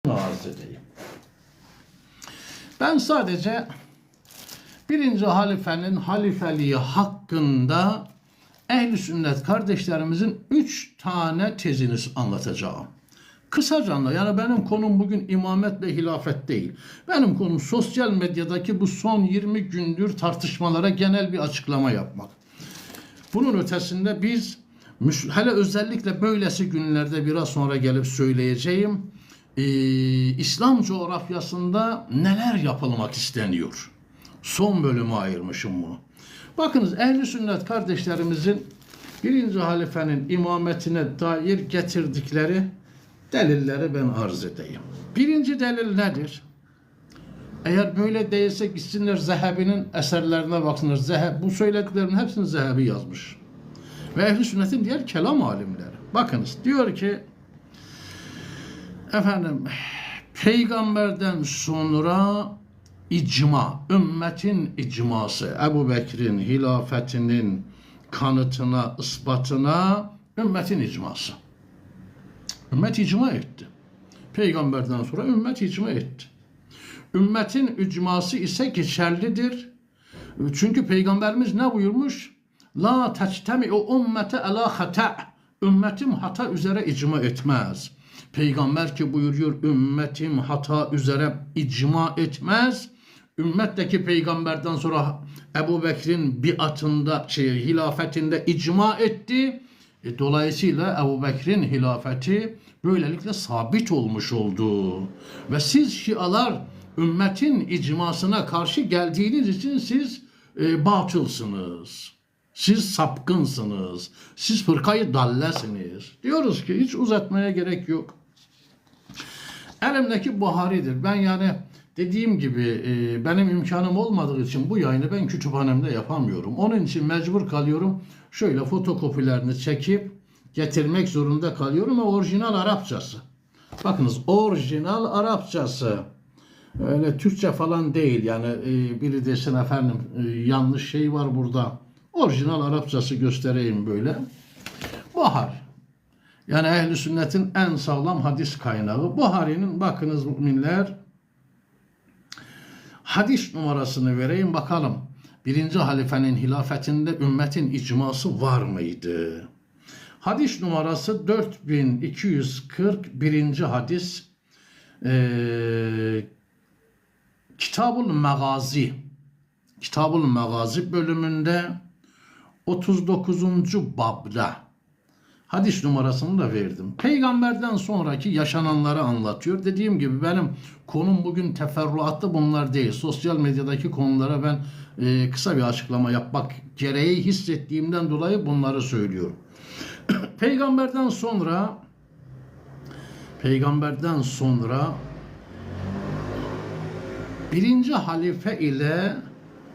arz edeyim. Ben sadece birinci halifenin halifeliği hakkında ehl-i sünnet kardeşlerimizin 3 tane tezini anlatacağım. Kısaca yani benim konum bugün imamet ve hilafet değil. Benim konum sosyal medyadaki bu son 20 gündür tartışmalara genel bir açıklama yapmak. Bunun ötesinde biz hele özellikle böylesi günlerde biraz sonra gelip söyleyeceğim İslam coğrafyasında neler yapılmak isteniyor. Son bölüme ayırmışım bunu. Bakınız ehl-i sünnet kardeşlerimizin birinci halifenin imametine dair getirdikleri delilleri ben arz edeyim. Birinci delil nedir? Eğer böyle değilse gitsinler Zehebi'nin eserlerine baksınlar. Bu söylediklerinin hepsini Zehebi yazmış. Ve ehl-i sünnetin diğer kelam alimleri. Bakınız diyor ki peygamberden sonra icma, ümmetin icması, Ebu Bekir'in hilafetinin kanıtına, ispatına ümmetin icması. Ümmet icma etti. Peygamberden sonra ümmet icma etti. Ümmetin icması ise geçerlidir. Çünkü Peygamberimiz ne buyurmuş? La tectemi'u ümmete ala hata. Ümmetim hata üzere icma etmez. Peygamber ki buyuruyor ümmetim hata üzere icma etmez. Ümmetteki peygamberden sonra Ebu Bekir'in biatında, hilafetinde icma etti. Dolayısıyla Ebu Bekir'in hilafeti böylelikle sabit olmuş oldu. Ve siz Şialar ümmetin icmasına karşı geldiğiniz için siz batılsınız. Siz sapkınsınız. Siz fırkayı dallesiniz. Diyoruz ki hiç uzatmaya gerek yok. Elimdeki Buhari'dir. Ben yani dediğim gibi benim imkanım olmadığı için bu yayını ben kütüphanemde yapamıyorum. Onun için mecbur kalıyorum. Şöyle fotokopilerini çekip getirmek zorunda kalıyorum ve orijinal Arapçası. Bakınız orijinal Arapçası. Öyle Türkçe falan değil. Yani biri desin efendim yanlış şey var burada. Orijinal Arapçası göstereyim böyle. Buhar. Yani ehl-i sünnetin en sağlam hadis kaynağı. Buhari'nin bakınız müminler hadis numarasını vereyim bakalım. Birinci halifenin hilafetinde ümmetin icması var mıydı? Hadis numarası 4241. hadis. Kitab-ül Megazi. Kitab-ül Megazi bölümünde 39. babda hadis numarasını da verdim. Peygamberden sonraki yaşananları anlatıyor. Dediğim gibi benim konum bugün teferruatlı bunlar değil. Sosyal medyadaki konulara ben kısa bir açıklama yapmak gereği hissettiğimden dolayı bunları söylüyorum. Peygamberden sonra birinci halife ile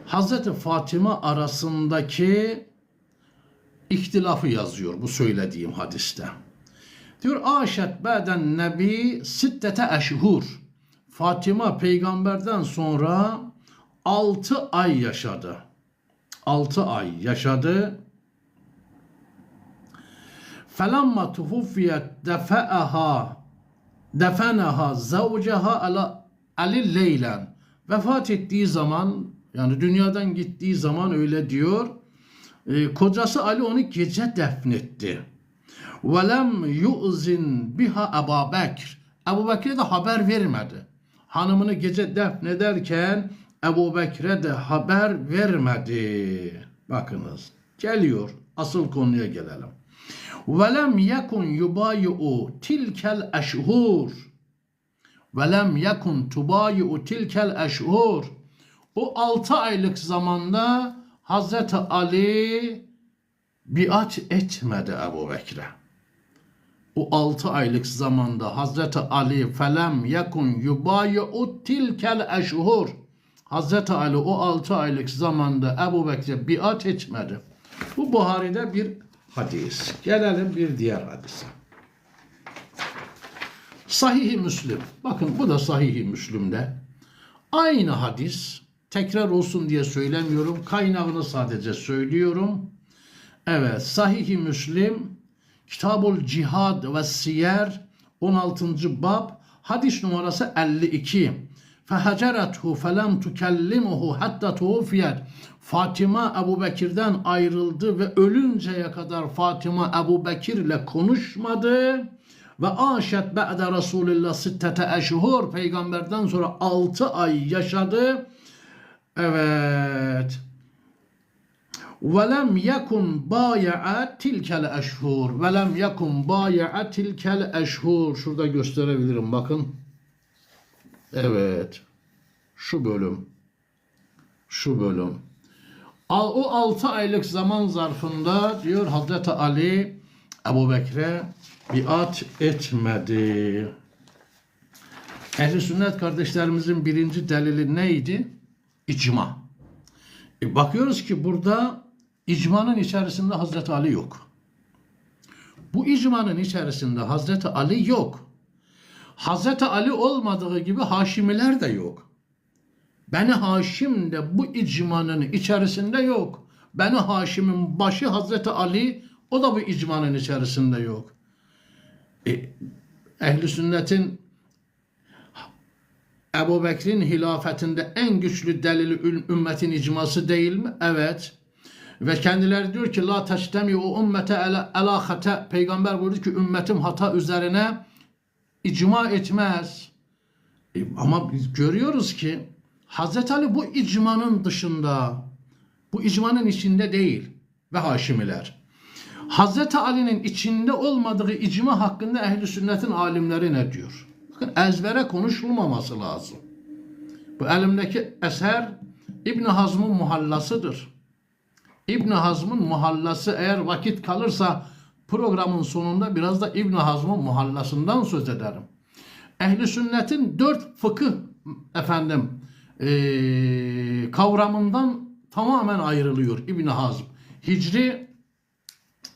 Hazreti Fatıma arasındaki ihtilafı yazıyor bu söylediğim hadiste. Diyor Aşet ba'den nebi sittete eşhur. Fatıma peygamberden sonra 6 ay yaşadı. 6 ay yaşadı. Felamma tufuffiyet defenaha zavceha ali leylen. Vefat ettiği zaman yani dünyadan gittiği zaman öyle diyor. Kocası Ali onu gece defnetti. Velem yu'zin biha Ebu Bekir. Ebu Bekir'e de haber vermedi. Hanımını gece defnederken Ebu Bekir'e de haber vermedi. Bakınız. Geliyor. Asıl konuya gelelim. Velem yekun yubayi'u tilkel eşhur. Velem yekun tubayi'u tilkel eşhur. O 6 aylık zamanda Hazreti Ali biat etmedi Ebu Bekir'e. O 6 aylık zamanda Hazreti Ali felem yekun yubayi'u tilkel eşhur. Hazreti Ali o 6 aylık zamanda Ebu Bekir'e biat etmedi. Bu Buhari'de bir hadis. Gelelim bir diğer hadise. Sahih-i Müslim. Bakın bu da Sahih-i Müslim'de. Aynı hadis. Tekrar olsun diye söylemiyorum. Kaynağını sadece söylüyorum. Evet. Sahih-i Müslim Kitab-ül Cihad ve Siyer 16. bab Hadis numarası 52. Fehacerethu felem tukellimuhu hatta tuvfiyet. Fatıma Ebu Bekir'den ayrıldı ve ölünceye kadar Fatıma Ebu Bekir'le konuşmadı. Ve aşet ba'de Resulillah sittete eşhur. Peygamberden sonra 6 ay yaşadı. Evet. وَلَمْ يَكُنْ بَايَعَ تِلْكَ الْاَشْهُورِ وَلَمْ يَكُنْ بَايَعَ تِلْكَ الْاَشْهُورِ Şurada gösterebilirim bakın. Evet. Şu bölüm. Şu bölüm. O 6 aylık zaman zarfında diyor Hazreti Ali Ebu Bekir'e biat etmedi. Ehl-i sünnet kardeşlerimizin birinci delili neydi? İcma. Bakıyoruz ki burada icmanın içerisinde Hazreti Ali yok. Bu icmanın içerisinde Hazreti Ali yok. Hazreti Ali olmadığı gibi Haşimiler de yok. Beni Haşim de bu icmanın içerisinde yok. Beni Haşim'in başı Hazreti Ali, o da bu icmanın içerisinde yok. Ehl-i sünnetin Ebu Bekir'in hilafetinde en güçlü delili ümmetin icması değil mi? Evet. Ve kendileri diyor ki la teştemi o ümmete ala hata. Peygamber buyurdu ki ümmetim hata üzerine icma etmez. Ama biz görüyoruz ki Hazreti Ali bu icmanın dışında, bu icmanın içinde değil ve Haşimiler. Hazreti Ali'nin içinde olmadığı icma hakkında ehl-i sünnetin alimleri ne diyor? Bakın ezbere konuşulmaması lazım. Bu elimdeki eser İbn Hazm'ın muhallasıdır. İbn Hazm'ın muhallası, eğer vakit kalırsa programın sonunda biraz da İbn Hazm'ın muhallasından söz ederim. Ehl-i sünnetin 4 fıkıh kavramından tamamen ayrılıyor İbn Hazm. Hicri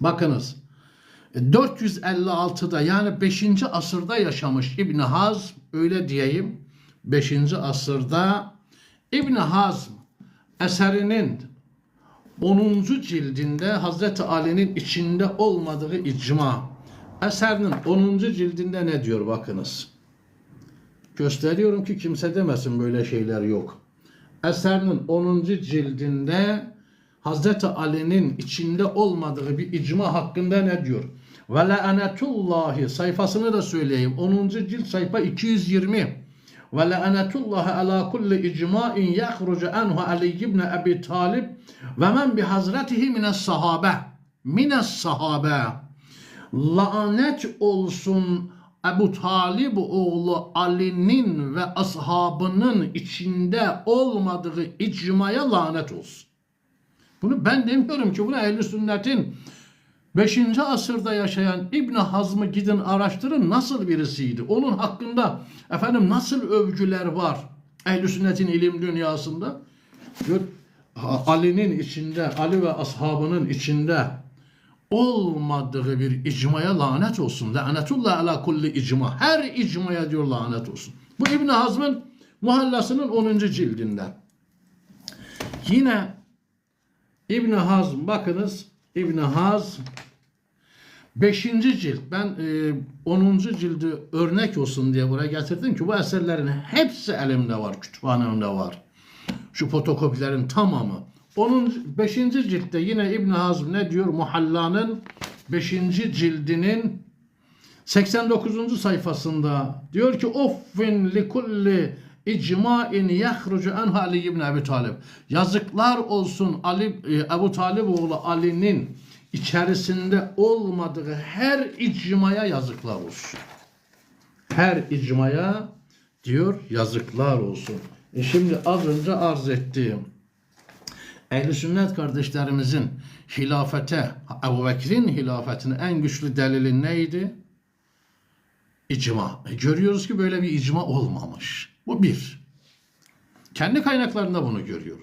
bakınız 456'da yani 5. asırda yaşamış İbn Hazm, öyle diyeyim, 5. asırda İbn Hazm eserinin 10. cildinde Hazreti Ali'nin içinde olmadığı icma, eserinin 10. cildinde ne diyor bakınız. Gösteriyorum ki kimse demesin böyle şeyler yok. Eserinin 10. cildinde Hazreti Ali'nin içinde olmadığı bir icma hakkında ne diyor? Ve la'anetullahi, sayfasını da söyleyeyim. 10. cilt sayfa 220. Ve la'anetullahi ala kulli icma'in yahrucu anhu Ali ibn Abi Talib ve men bi hazretihi mines sahabe. Mines sahabe. Lanet olsun Ebu Talib oğlu Ali'nin ve ashabının içinde olmadığı icmaya lanet olsun. Bunu ben demiyorum ki, bunu ehl-i sünnetin 5. asırda yaşayan İbn Hazm'ı gidin araştırın, nasıl birisiydi. Onun hakkında nasıl övgüler var ehl-i sünnetin ilim dünyasında. Ali'nin içinde, Ali ve ashabının içinde olmadığı bir icmaya lanet olsun. Lanetullah ala kulli icma. Her icmaya diyor lanet olsun. Bu İbn Hazm'ın muhallasının 10. cildinden. Yine İbn Hazm, bakınız İbn Hazm 5. cilt. Ben 10. cildi örnek olsun diye buraya getirdim ki bu eserlerin hepsi elimde var, kütüphanemde var. Şu fotokopilerin tamamı. 5. ciltte yine İbn Hazm ne diyor? Muhalla'nın 5. cildinin 89. sayfasında diyor ki uffin li kulli icma'in yahrucu anhu Ali ibn Abi Talib. Yazıklar olsun Ebu Talib oğlu Ali'nin içerisinde olmadığı her icmaya yazıklar olsun. Her icmaya diyor yazıklar olsun. Şimdi az önce arz ettiğim ehl-i sünnet kardeşlerimizin hilafete, Ebu Bekir'in hilafetine en güçlü delili neydi? İcma. Görüyoruz ki böyle bir icma olmamış. Bu bir. Kendi kaynaklarında bunu görüyoruz.